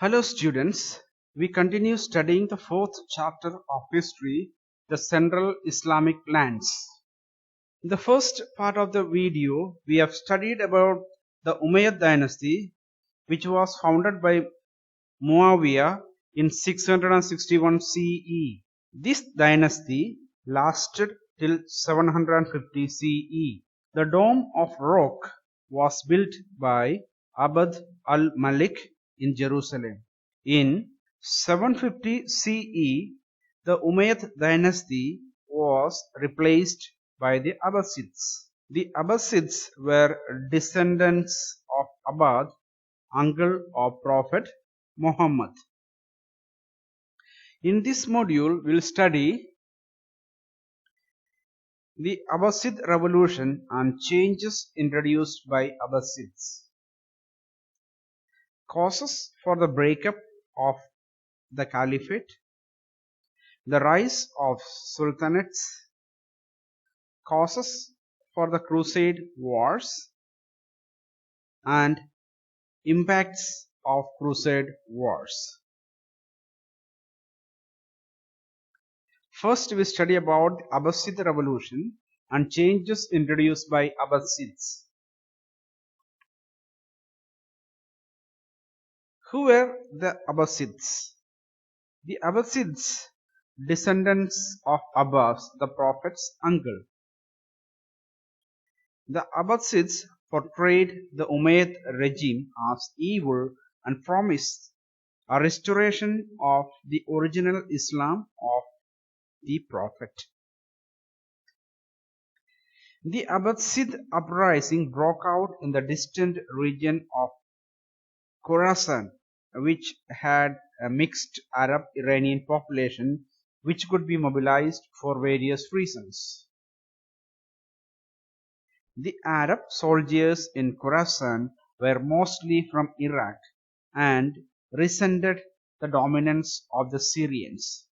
Hello students, we continue studying the fourth chapter of history, the Central Islamic lands. In the first part of the video, we have studied about the Umayyad dynasty, which was founded by Muawiyah in 661 CE. This dynasty lasted till 750 CE. The Dome of Rock was built by Abd al-Malik in Jerusalem. In 750 CE, the Umayyad dynasty was replaced by the Abbasids. The Abbasids were descendants of Abbad, uncle of Prophet Muhammad. In this module, we will study the Abbasid Revolution and changes introduced by Abbasids. Causes for the breakup of the Caliphate, the rise of Sultanates, causes for the Crusade Wars, and impacts of Crusade Wars. First, we study about Abbasid Revolution and changes introduced by Abbasids. Who were the Abbasids? The Abbasids, descendants of Abbas, the Prophet's uncle. The Abbasids portrayed the Umayyad regime as evil and promised a restoration of the original Islam of the Prophet. The Abbasid uprising broke out in the distant region of Khorasan, which had a mixed Arab-Iranian population which could be mobilized for various reasons. The Arab soldiers in Khorasan were mostly from Iraq and resented the dominance of the Syrians.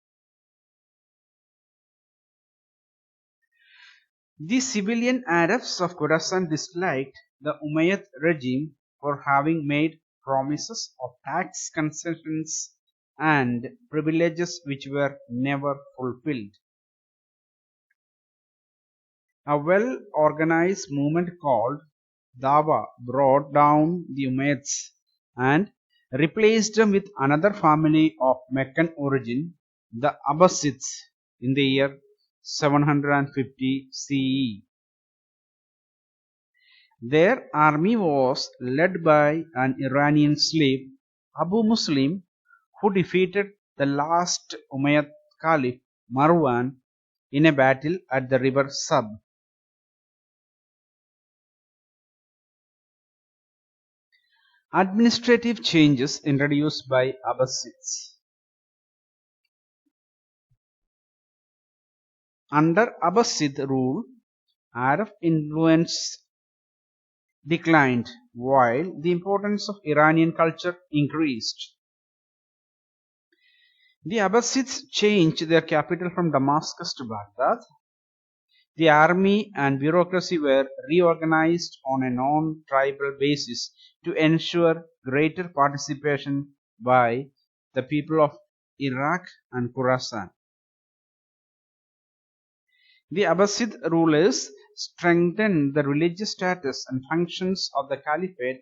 The civilian Arabs of Khorasan disliked the Umayyad regime for having made promises of tax concessions and privileges which were never fulfilled. A well-organized movement called Dawa brought down the Umayyads and replaced them with another family of Meccan origin, the Abbasids, in the year 750 CE. Their army was led by an Iranian slave, Abu Muslim, who defeated the last Umayyad Caliph, Marwan, in a battle at the river Sab. Administrative changes introduced by Abbasids. Under Abbasid rule, Arab influence declined while the importance of Iranian culture increased. The Abbasids changed their capital from Damascus to Baghdad. The army and bureaucracy were reorganized on a non-tribal basis to ensure greater participation by the people of Iraq and Khorasan. The Abbasid rulers strengthened the religious status and functions of the Caliphate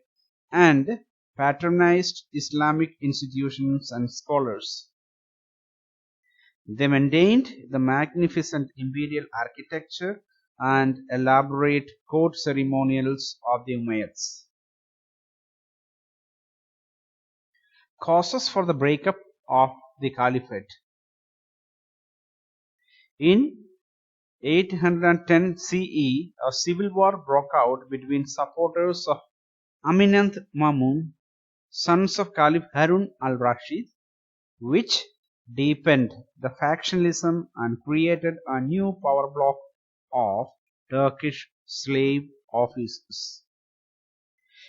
and patronized Islamic institutions and scholars. They maintained the magnificent imperial architecture and elaborate court ceremonials of the Umayyads. Causes for the breakup of the Caliphate. In 810 CE, a civil war broke out between supporters of Aminanth Mamun, sons of Caliph Harun al-Rashid, which deepened the factionalism and created a new power block of Turkish slave officers.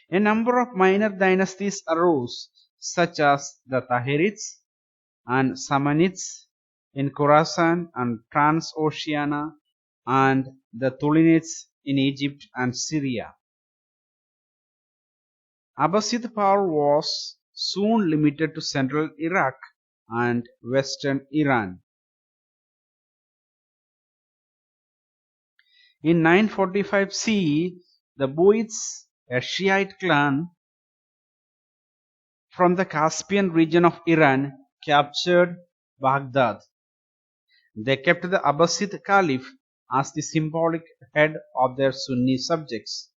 A number of minor dynasties arose, such as the Tahirids and Samanids in Khorasan and Transoxiana, and the Tulunids in Egypt and Syria. Abbasid power was soon limited to central Iraq and western Iran. In 945 CE, the Buyids, a Shiite clan from the Caspian region of Iran, captured Baghdad. They kept the Abbasid Caliph as the symbolic head of their Sunni subjects.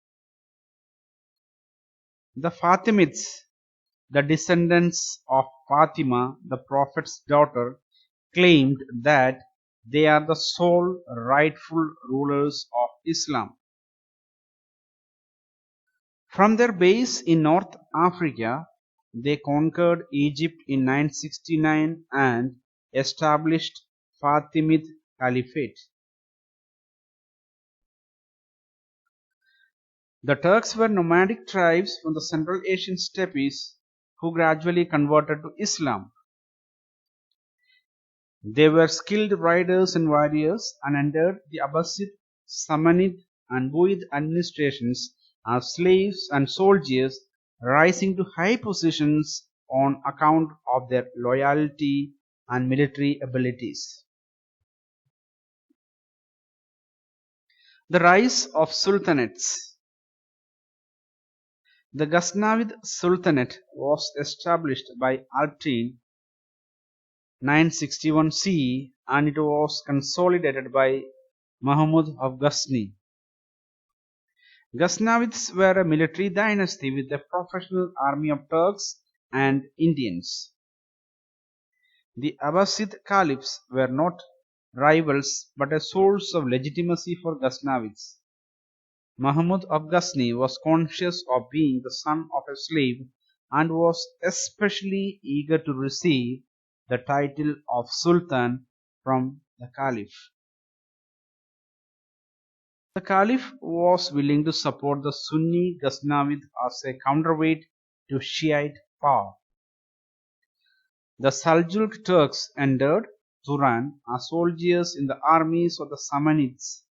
The Fatimids, the descendants of Fatima, the Prophet's daughter, claimed that they are the sole rightful rulers of Islam. From their base in North Africa, they conquered Egypt in 969 and established Fatimid Caliphate. The Turks were nomadic tribes from the Central Asian steppes who gradually converted to Islam. They were skilled riders and warriors and entered the Abbasid, Samanid and Buyid administrations as slaves and soldiers, rising to high positions on account of their loyalty and military abilities. The rise of sultanates. The Ghaznavid Sultanate was established by Alptine 961 CE and it was consolidated by Mahmud of Ghazni. Ghaznavids were a military dynasty with a professional army of Turks and Indians. The Abbasid caliphs were not rivals but a source of legitimacy for Ghaznavids. Mahmud of Ghazni was conscious of being the son of a slave and was especially eager to receive the title of Sultan from the Caliph. The Caliph was willing to support the Sunni Ghaznavid as a counterweight to Shiite power. The Seljuk Turks entered Turan as soldiers in the armies of the Samanids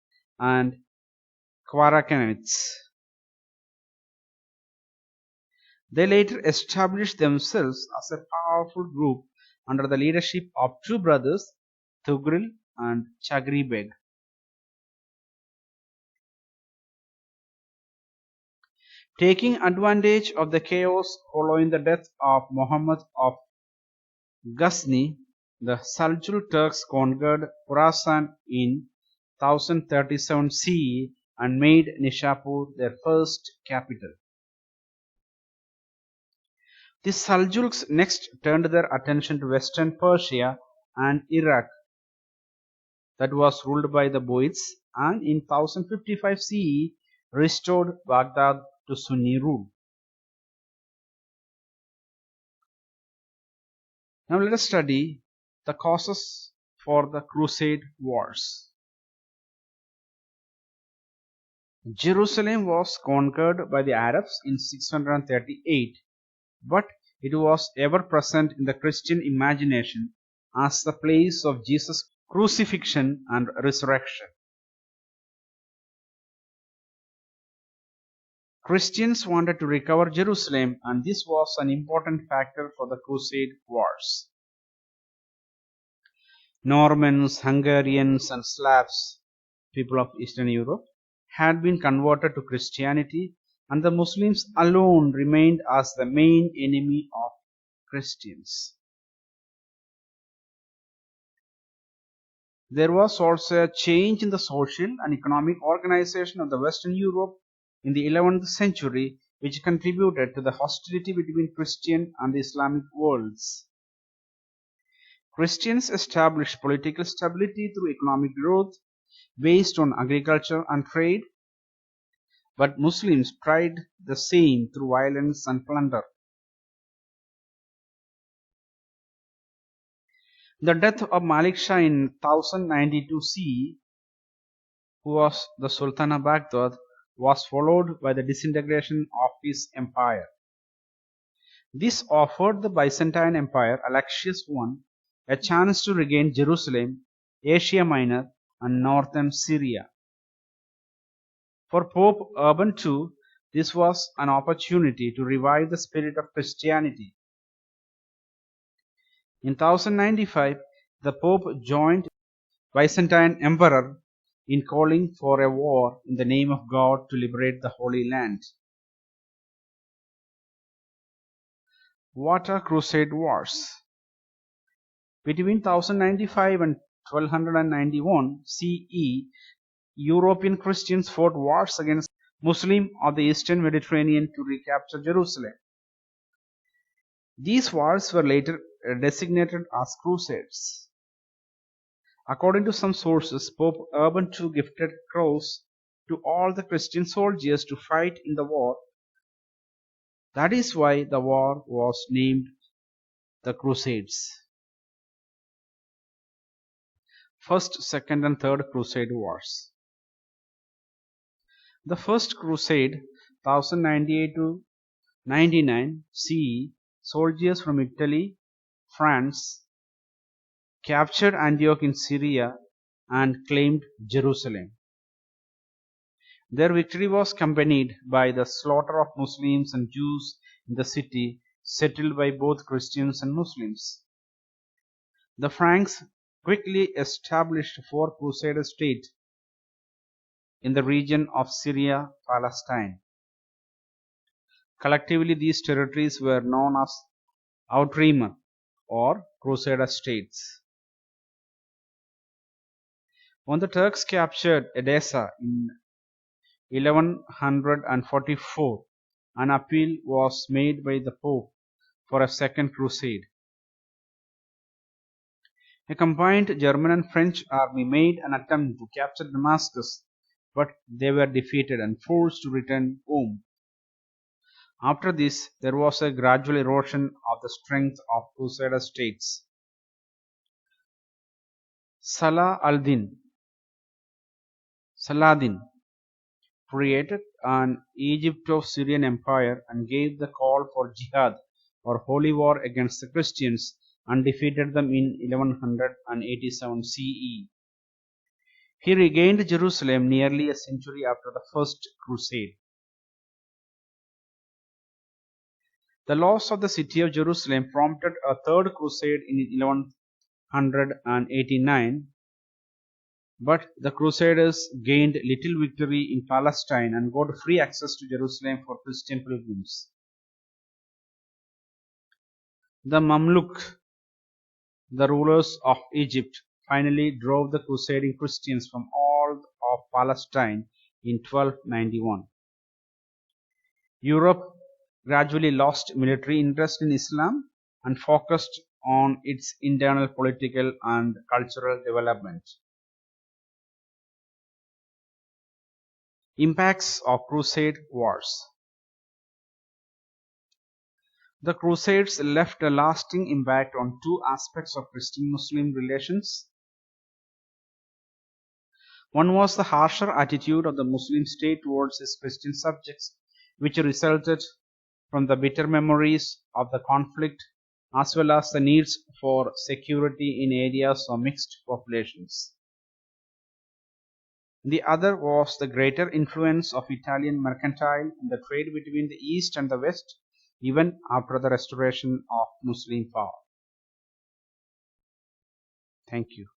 and Qarakanids. They later established themselves as a powerful group under the leadership of two brothers, Tugril and Chagri Beg. Taking advantage of the chaos following the death of Muhammad of Ghazni, the Seljuk Turks conquered Khorasan in 1037 CE and made Nishapur their first capital. The Seljuks next turned their attention to western Persia and Iraq that was ruled by the Buyids and in 1055 CE restored Baghdad to Sunni rule. Now let us study the causes for the Crusade Wars. Jerusalem was conquered by the Arabs in 638, but it was ever present in the Christian imagination as the place of Jesus' crucifixion and resurrection. Christians wanted to recover Jerusalem, and this was an important factor for the Crusade Wars. Normans, Hungarians, and Slavs, people of Eastern Europe, had been converted to Christianity, and the Muslims alone remained as the main enemy of Christians. There was also a change in the social and economic organization of the Western Europe in the 11th century, which contributed to the hostility between Christian and the Islamic worlds. Christians established political stability through economic growth based on agriculture and trade, but Muslims tried the same through violence and plunder. The death of Malik Shah in 1092 CE, who was the Sultan of Baghdad, was followed by the disintegration of his empire. This offered the Byzantine Empire, Alexius I, a chance to regain Jerusalem, Asia Minor, and northern Syria. For Pope Urban II, this was an opportunity to revive the spirit of Christianity In 1095, the Pope joined Byzantine Emperor in calling for a war in the name of God to liberate the Holy Land. What are Crusade Wars? Between 1095 and 1291 CE, European Christians fought wars against Muslims of the Eastern Mediterranean to recapture Jerusalem. These wars were later designated as Crusades. According to some sources, Pope Urban II gifted a cross to all the Christian soldiers to fight in the war. That is why the war was named the Crusades. First, Second and Third Crusade Wars. The First Crusade, 1098 to 99 CE, soldiers from Italy, France, captured Antioch in Syria and claimed Jerusalem. Their victory was accompanied by the slaughter of Muslims and Jews in the city, settled by both Christians and Muslims. The Franks quickly established four Crusader states in the region of Syria-Palestine. Collectively, these territories were known as Outremer or Crusader states. When the Turks captured Edessa in 1144, an appeal was made by the Pope for a second crusade. A combined German and French army made an attempt to capture Damascus, but they were defeated and forced to return home. After this, there was a gradual erosion of the strength of Crusader states. Saladin created an Egypto-Syrian empire and gave the call for jihad or holy war against the Christians and defeated them in 1187 CE. He regained Jerusalem nearly a century after the First Crusade. The loss of the city of Jerusalem prompted a third crusade in 1189, but the Crusaders gained little victory in Palestine and got free access to Jerusalem for Christian pilgrims. The Mamluk, the rulers of Egypt, finally drove the crusading Christians from all of Palestine in 1291. Europe gradually lost military interest in Islam and focused on its internal political and cultural development. Impacts of Crusade Wars. The Crusades left a lasting impact on two aspects of Christian-Muslim relations. One was the harsher attitude of the Muslim state towards its Christian subjects, which resulted from the bitter memories of the conflict, as well as the needs for security in areas of mixed populations. The other was the greater influence of Italian mercantile in the trade between the East and the West, even after the restoration of Muslim power. Thank you.